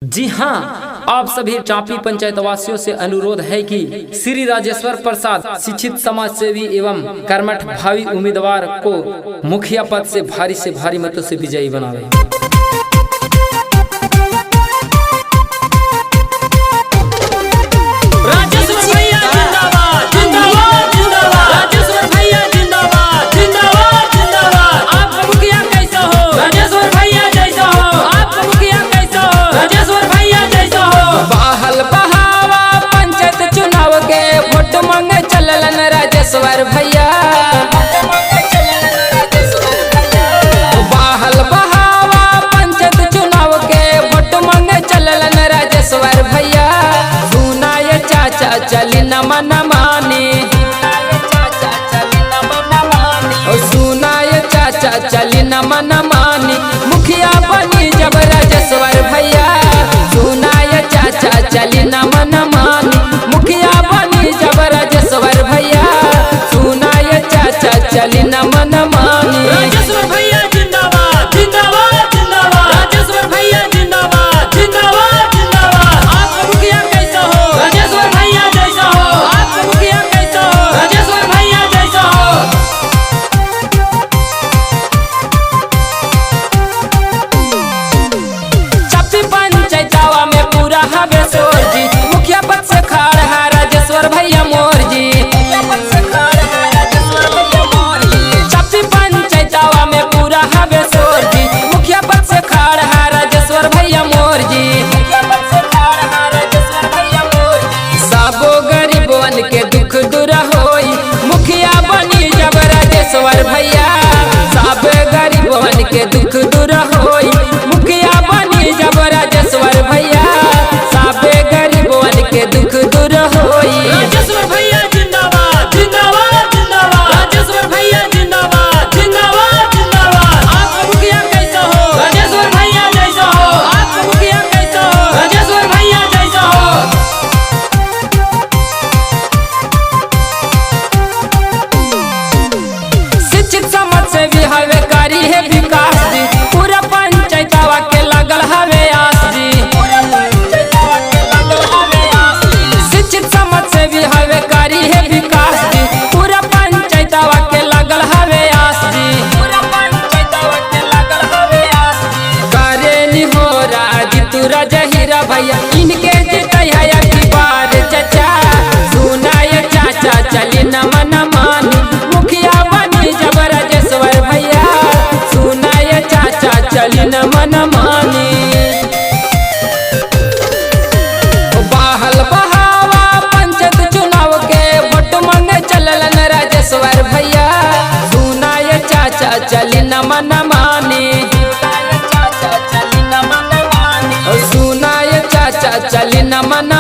जी हाँ, आप सभी चापी पंचायत वासियों से अनुरोध है कि श्री राजेश्वर प्रसाद शिक्षित समाज सेवी एवं कर्मठ भावी उम्मीदवार को मुखिया पद से भारी मतों से विजयी बनावे। राजेश्वर भैया बाहल बहावा पंचायत चुनाव के वोट मांगे चलन राजेश्वर भैया सुनाए चाचा चली न मन मानी सुनाए चाचा चली न मन मानी मुखिया बनी जब राजेश्वर भैया सुनाए चाचा चली न मन मानी मुखिया बनी जब राजेश्वर भैया चली न मन मानी। राजेश्वर भैया जिंदाबाद जिंदाबाद जिंदाबाद राजेश्वर भैया जिंदाबाद जिंदाबाद जिंदाबाद। आपका मुखिया कैसा हो राजेश्वर भैया जैसा हो। आपका मुखिया कैसा हो राजेश्वर भैया जैसा हो। चापी पंचायतवा में पूरा हवे शोर जी मुखिया पद से खाड़ है राजेश्वर भैया मोर जी। के दुख दूर होई मुखिया बनी जब राजेश्वर भैया सब गरीबन के दुख दूर होई मुखिया बनी जब राजेश्वर भैया सब गरीबन के दुख दूर होई। राजेश्वर भैया जिंदाबाद जिंदाबाद जिंदाबाद राजेश्वर भैया जिंदाबाद जिंदाबाद जिंदाबाद। आपका मुखिया कैसा हो राजेश्वर भैया जैसा हो। आपका मुखिया कैसा हो राजेश्वर भैया जैसा हो। कारी है विकास जी पूरा पंचायतवा के लगल हवे आस जी। शिक्षित समाज से भी हवे कारी है विकास जी पूरा पंचायतवा के लगल हवे आस जी। करे नी हो राजी तू राजहीरा भैया इनके जीता है की बार चचा सुनाए चाचा चली न मन मानी मुखिया बनी जब राजेश्वर भैया सुनाए चाचा चली न मन मानी। बाहल बहावा पंचायत चुनाव के वोट मांगे चलन राजेश्वर भैया सुनाए चाचा चली न मन मानी सुनाए चाचा चली न मन